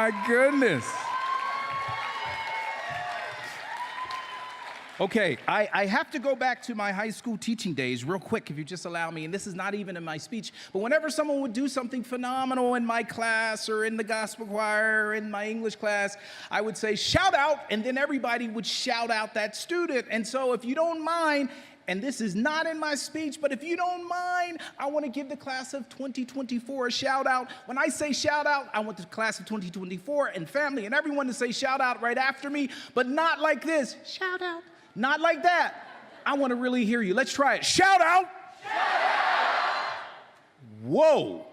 my goodness. Okay, I have to go back to my high school teaching days real quick, if you just allow me, and this is not even in my speech, but whenever someone would do something phenomenal in my class or in the gospel choir or in my English class, I would say, shout out, and then everybody would shout out that student. And so if you don't mind, and this is not in my speech, but if you don't mind, I want to give the class of 2024 a shout out. When I say shout out, I want the class of 2024 and family and everyone to say shout out right after me, but not like this, shout out. Not like that. I want to really hear you. Let's try it. Shout out. Shout out. Whoa.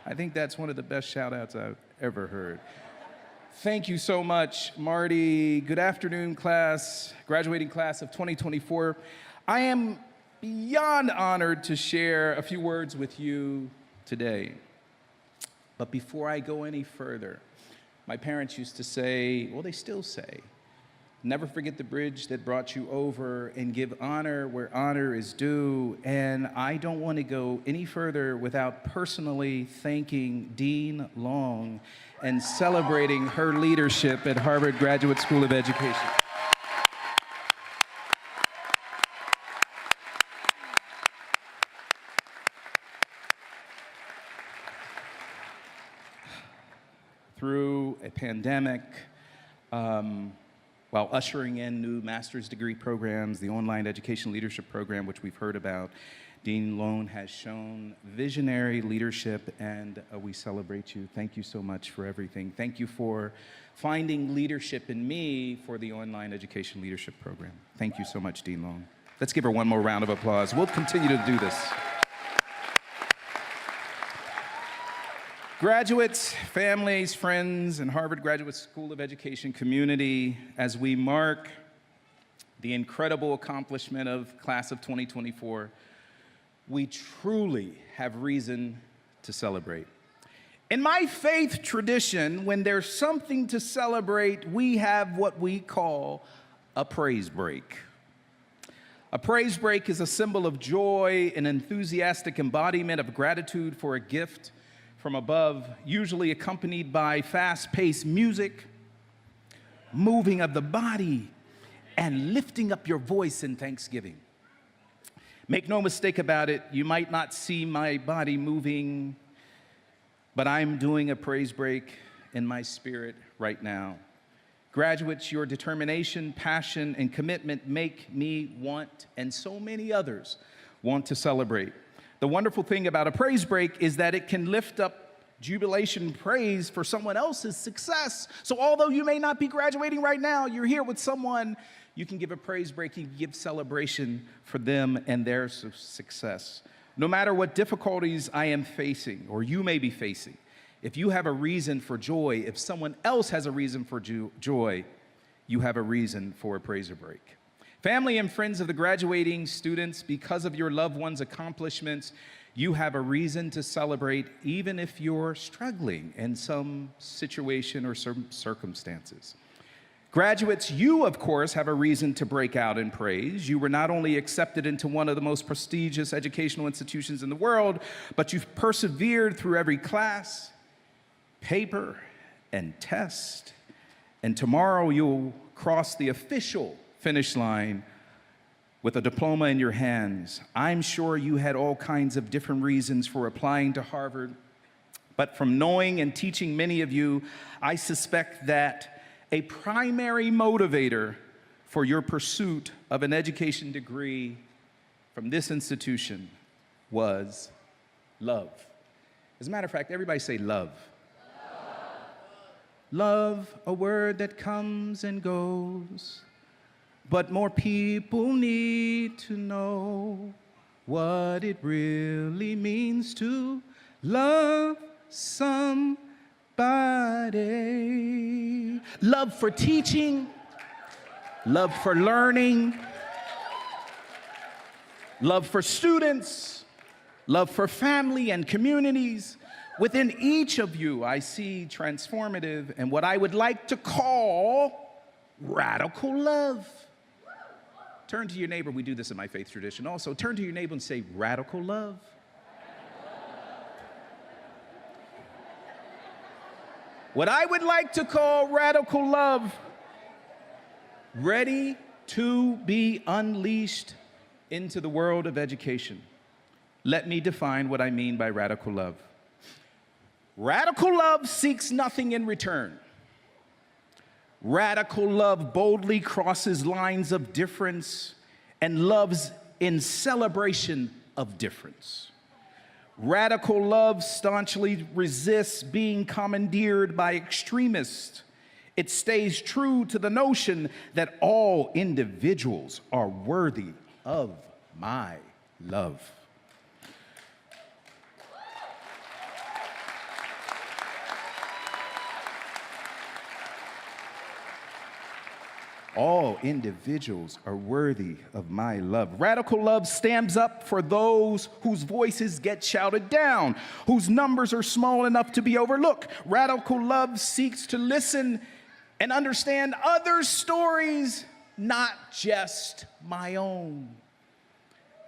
I think that's one of the best shout outs I've ever heard. Thank you so much, Marty. Good afternoon, class, graduating class of 2024. I am beyond honored to share a few words with you today. But before I go any further, my parents used to say, well, they still say, never forget the bridge that brought you over and give honor where honor is due. And I don't want to go any further without personally thanking Dean Long and celebrating her leadership at Harvard Graduate School of Education. Through a pandemic, while ushering in new master's degree programs, the online education leadership program, which we've heard about, Dean Long has shown visionary leadership, and we celebrate you. Thank you so much for everything. Thank you for finding leadership in me for the online education leadership program. Thank you so much, Dean Long. Let's give her one more round of applause. We'll continue to do this. Graduates, families, friends, and Harvard Graduate School of Education community, as we mark the incredible accomplishment of class of 2024, we truly have reason to celebrate. In my faith tradition, when there's something to celebrate, we have what we call a praise break. A praise break is a symbol of joy, an enthusiastic embodiment of gratitude for a gift from above, usually accompanied by fast-paced music, moving of the body, and lifting up your voice in thanksgiving. Make no mistake about it, you might not see my body moving, but I'm doing a praise break in my spirit right now. Graduates, your determination, passion, and commitment make me want, and so many others want to celebrate. The wonderful thing about a praise break is that it can lift up jubilation praise for someone else's success. So although you may not be graduating right now, you're here with someone, you can give a praise break, you can give celebration for them and their success. No matter what difficulties I am facing, or you may be facing, if you have a reason for joy, if someone else has a reason for joy, you have a reason for a praise break. Family and friends of the graduating students, because of your loved ones' accomplishments, you have a reason to celebrate even if you're struggling in some situation or some circumstances. Graduates, you, of course, have a reason to break out in praise. You were not only accepted into one of the most prestigious educational institutions in the world, but you've persevered through every class, paper, and test. And tomorrow you'll cross the official finish line with a diploma in your hands. I'm sure you had all kinds of different reasons for applying to Harvard, but from knowing and teaching many of you, I suspect that a primary motivator for your pursuit of an education degree from this institution was love. As a matter of fact, everybody say love. Love, a word that comes and goes, but more people need to know what it really means to love somebody. Love for teaching, love for learning, love for students, love for family and communities. Within each of you, I see transformative and what I would like to call radical love. Turn to your neighbor. We do this in my faith tradition also. Turn to your neighbor and say, radical love. What I would like to call radical love, ready to be unleashed into the world of education. Let me define what I mean by radical love. Radical love seeks nothing in return. Radical love boldly crosses lines of difference and loves in celebration of difference. Radical love staunchly resists being commandeered by extremists. It stays true to the notion that all individuals are worthy of my love. All individuals are worthy of my love. Radical love stands up for those whose voices get shouted down, whose numbers are small enough to be overlooked. Radical love seeks to listen and understand others' stories, not just my own.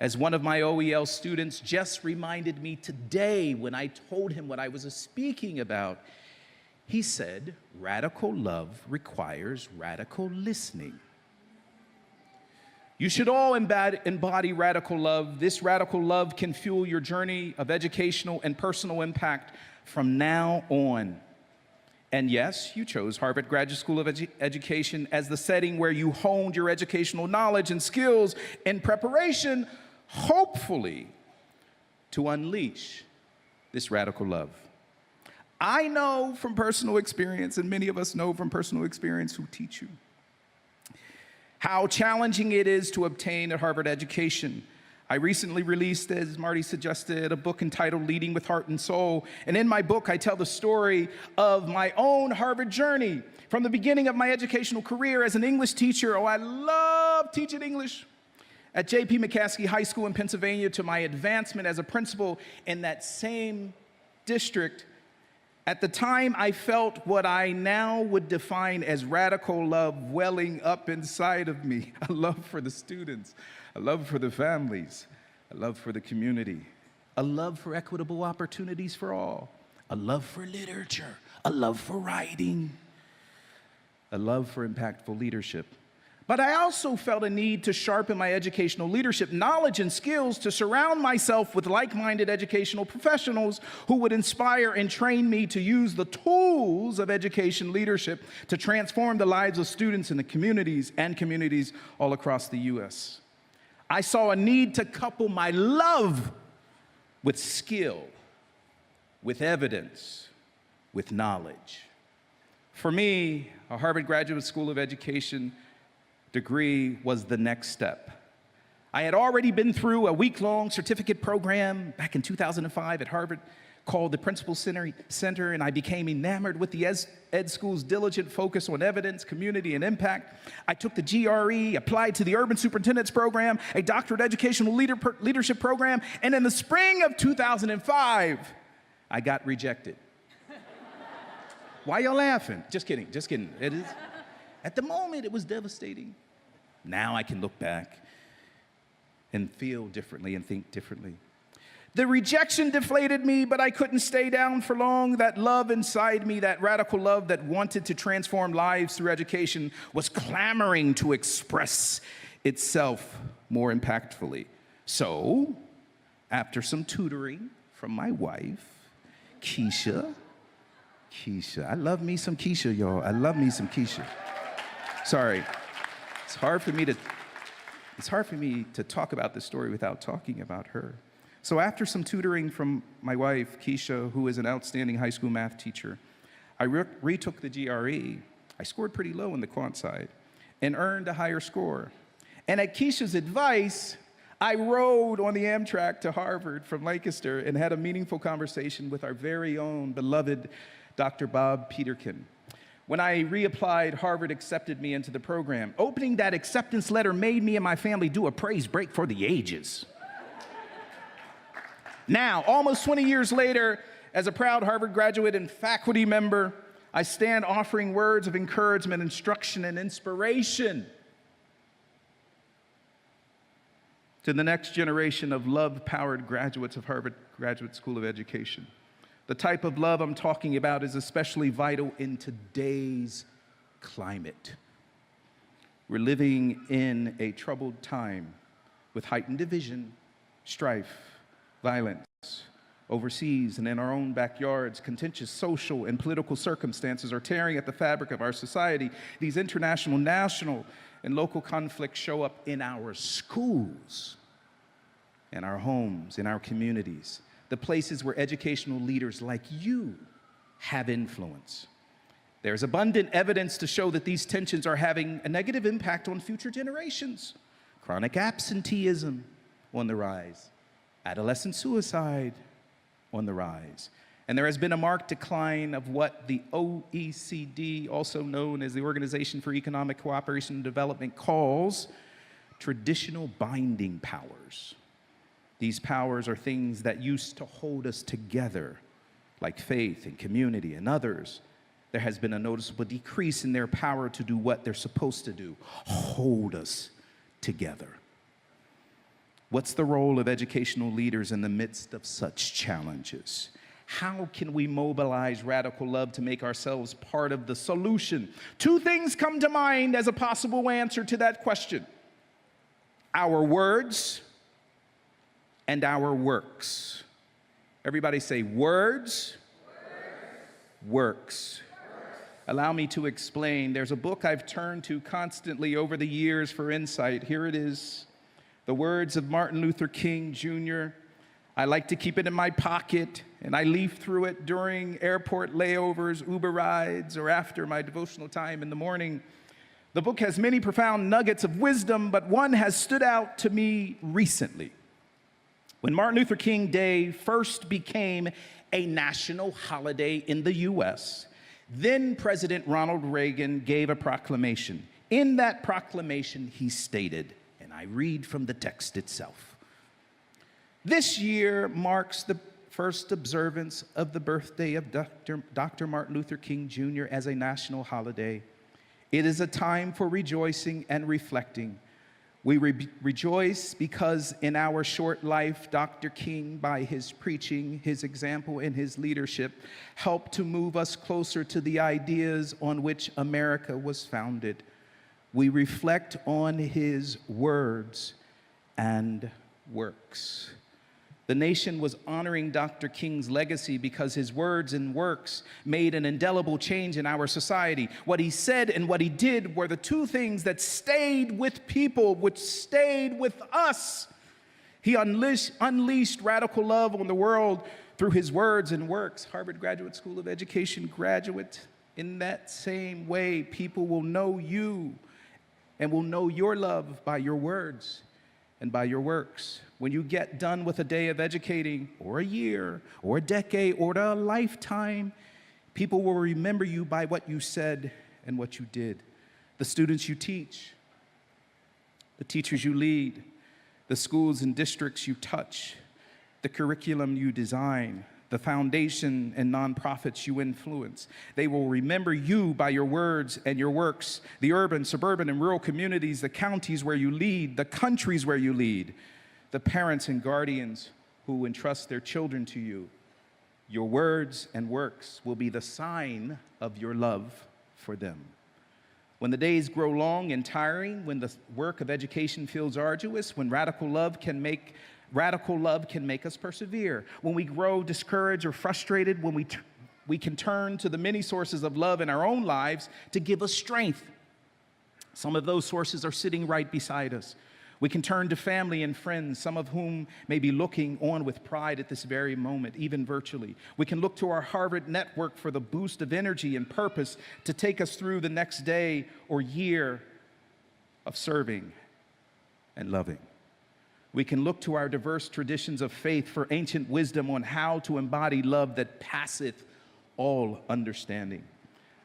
As one of my OEL students just reminded me today when I told him what I was speaking about, he said, radical love requires radical listening. You should all embody radical love. This radical love can fuel your journey of educational and personal impact from now on. And yes, you chose Harvard Graduate School of Education as the setting where you honed your educational knowledge and skills in preparation, hopefully, to unleash this radical love. I know from personal experience, and many of us know from personal experience who teach you, how challenging it is to obtain a Harvard education. I recently released, as Marty suggested, a book entitled Leading with Heart and Soul. And in my book, I tell the story of my own Harvard journey. From the beginning of my educational career as an English teacher, I love teaching English, at J.P. McCaskey High School in Pennsylvania, to my advancement as a principal in that same district. At the time, I felt what I now would define as radical love welling up inside of me. A love for the students, a love for the families, a love for the community, a love for equitable opportunities for all, a love for literature, a love for writing, a love for impactful leadership. But I also felt a need to sharpen my educational leadership knowledge and skills to surround myself with like-minded educational professionals who would inspire and train me to use the tools of education leadership to transform the lives of students in the communities all across the U.S. I saw a need to couple my love with skill, with evidence, with knowledge. For me, a Harvard Graduate School of Education degree was the next step. I had already been through a week-long certificate program back in 2005 at Harvard called the Principal Center, and I became enamored with the ed school's diligent focus on evidence, community, and impact. I took the GRE, applied to the Urban Superintendent's Program, a doctorate educational leadership program, and in the spring of 2005, I got rejected. Why y'all laughing? Just kidding, just kidding. It is. At the moment, it was devastating. Now I can look back and feel differently and think differently. The rejection deflated me, but I couldn't stay down for long. That love inside me, that radical love that wanted to transform lives through education, was clamoring to express itself more impactfully. So, after some tutoring from my wife, Keisha, I love me some Keisha, y'all. I love me some Keisha. Sorry, it's hard for me to talk about this story without talking about her. So after some tutoring from my wife, Keisha, who is an outstanding high school math teacher, I retook the GRE. I scored pretty low in the quant side and earned a higher score. And at Keisha's advice, I rode on the Amtrak to Harvard from Lancaster and had a meaningful conversation with our very own beloved Dr. Bob Peterkin. When I reapplied, Harvard accepted me into the program. Opening that acceptance letter made me and my family do a praise break for the ages. Now, almost 20 years later, as a proud Harvard graduate and faculty member, I stand offering words of encouragement, instruction, and inspiration to the next generation of love-powered graduates of Harvard Graduate School of Education. The type of love I'm talking about is especially vital in today's climate. We're living in a troubled time with heightened division, strife, violence. Overseas and in our own backyards, contentious social and political circumstances are tearing at the fabric of our society. These international, national, and local conflicts show up in our schools, in our homes, in our communities, the places where educational leaders like you have influence. There's abundant evidence to show that these tensions are having a negative impact on future generations. Chronic absenteeism on the rise, adolescent suicide on the rise. And there has been a marked decline of what the OECD, also known as the Organization for Economic Cooperation and Development, calls traditional binding powers. These powers are things that used to hold us together, like faith and community and others. There has been a noticeable decrease in their power to do what they're supposed to do, hold us together. What's the role of educational leaders in the midst of such challenges? How can we mobilize radical love to make ourselves part of the solution? Two things come to mind as a possible answer to that question: our words and our works. Everybody say words, works. Allow me to explain. There's a book I've turned to constantly over the years for insight. Here it is. The words of Martin Luther King, Jr. I like to keep it in my pocket, and I leaf through it during airport layovers, Uber rides, or after my devotional time in the morning. The book has many profound nuggets of wisdom, but one has stood out to me recently. When Martin Luther King Day first became a national holiday in the U.S., then President Ronald Reagan gave a proclamation. In that proclamation, he stated, and I read from the text itself, "This year marks the first observance of the birthday of Dr. Martin Luther King Jr. as a national holiday. It is a time for rejoicing and reflecting. We rejoice because in our short life, Dr. King, by his preaching, his example, and his leadership, helped to move us closer to the ideas on which America was founded. We reflect on his words and works." The nation was honoring Dr. King's legacy because his words and works made an indelible change in our society. What he said and what he did were the two things that stayed with people, which stayed with us. He unleashed radical love on the world through his words and works. Harvard Graduate School of Education graduate, in that same way, people will know you and will know your love by your words and by your works. When you get done with a day of educating, or a year, or a decade, or a lifetime, people will remember you by what you said and what you did. The students you teach, the teachers you lead, the schools and districts you touch, the curriculum you design, the foundation and nonprofits you influence. They will remember you by your words and your works, the urban, suburban, and rural communities, the counties where you lead, the countries where you lead, the parents and guardians who entrust their children to you. Your words and works will be the sign of your love for them. When the days grow long and tiring, when the work of education feels arduous, when radical love can make us persevere. When we grow discouraged or frustrated, when we can turn to the many sources of love in our own lives to give us strength. Some of those sources are sitting right beside us. We can turn to family and friends, some of whom may be looking on with pride at this very moment, even virtually. We can look to our Harvard network for the boost of energy and purpose to take us through the next day or year of serving and loving. We can look to our diverse traditions of faith for ancient wisdom on how to embody love that passeth all understanding.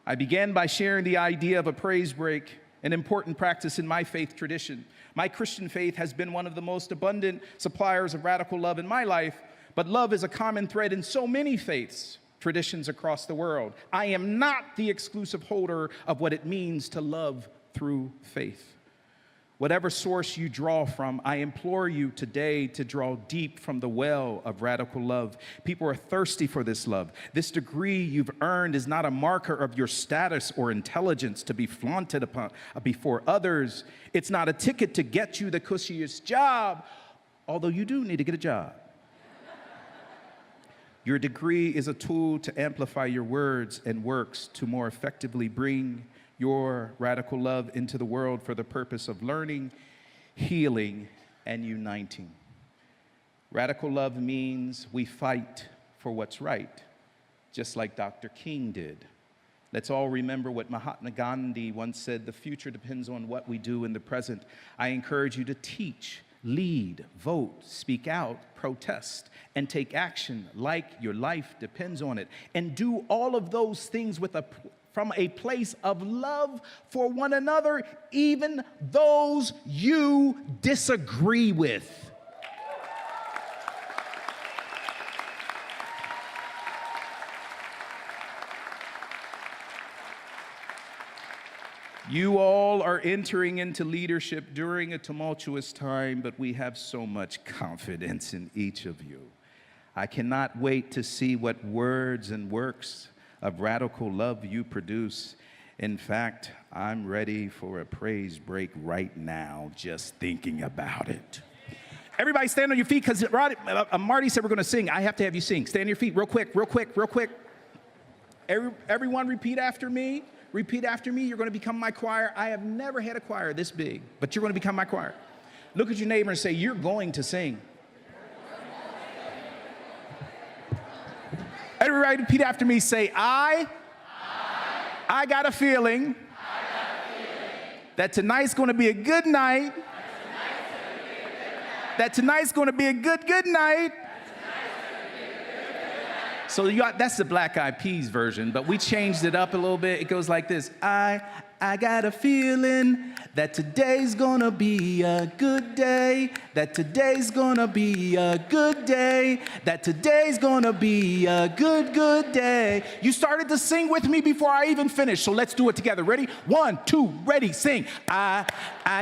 I began by sharing the idea of a praise break, an important practice in my faith tradition. My Christian faith has been one of the most abundant suppliers of radical love in my life, but love is a common thread in so many faiths, traditions across the world. I am not the exclusive holder of what it means to love through faith. Whatever source you draw from, I implore you today to draw deep from the well of radical love. People are thirsty for this love. This degree you've earned is not a marker of your status or intelligence to be flaunted upon before others. It's not a ticket to get you the cushiest job, although you do need to get a job. Your degree is a tool to amplify your words and works to more effectively bring your radical love into the world for the purpose of learning, healing, and uniting. Radical love means we fight for what's right, just like Dr. King did. Let's all remember what Mahatma Gandhi once said, the future depends on what we do in the present. I encourage you to teach, lead, vote, speak out, protest, and take action like your life depends on it. And do all of those things from a place of love for one another, even those you disagree with. You all are entering into leadership during a tumultuous time, but we have so much confidence in each of you. I cannot wait to see what words and works of radical love you produce. In fact, I'm ready for a praise break right now, just thinking about it. Everybody stand on your feet, because Marty said we're going to sing. I have to have you sing. Stand on your feet real quick, real quick, real quick. Everyone repeat after me. Repeat after me. You're going to become my choir. I have never had a choir this big, but you're going to become my choir. Look at your neighbor and say, you're going to sing. Everybody repeat after me. Say, I got a feeling that tonight's going to be a good night. That tonight's going to be a good night. So that's the Black Eyed Peas version, but we changed it up a little bit. It goes like this. I got a feeling that today's gonna be a good day, that today's gonna be a good day, that today's gonna be a good day. You started to sing with me before I even finished, so let's do it together. Ready? 1, 2, ready, sing. I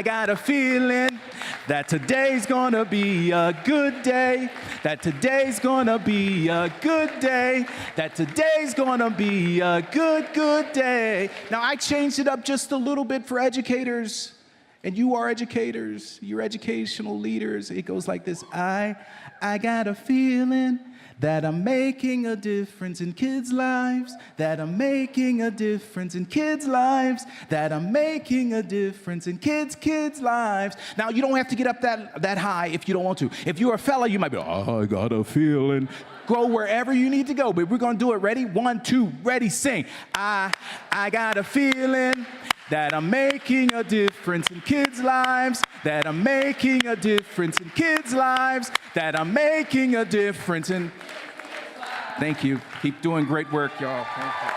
got a feeling that today's gonna be a good day, that today's gonna be a good day, that today's gonna be a good day. Now, I changed it up just a little bit for educators, and you are educators, you're educational leaders. It goes like this. I got a feeling that I'm making a difference in kids' lives, that I'm making a difference in kids' lives, that I'm making a difference in kids' lives. Now, you don't have to get up that high if you don't want to. If you're a fella, you might be, I got a feeling. Go wherever you need to go, but we're gonna do it. Ready? 1, 2, ready, sing. I got a feeling that I'm making a difference in kids' lives, that I'm making a difference in kids' lives, that I'm making a difference in... Thank you. Keep doing great work, y'all. Thank you.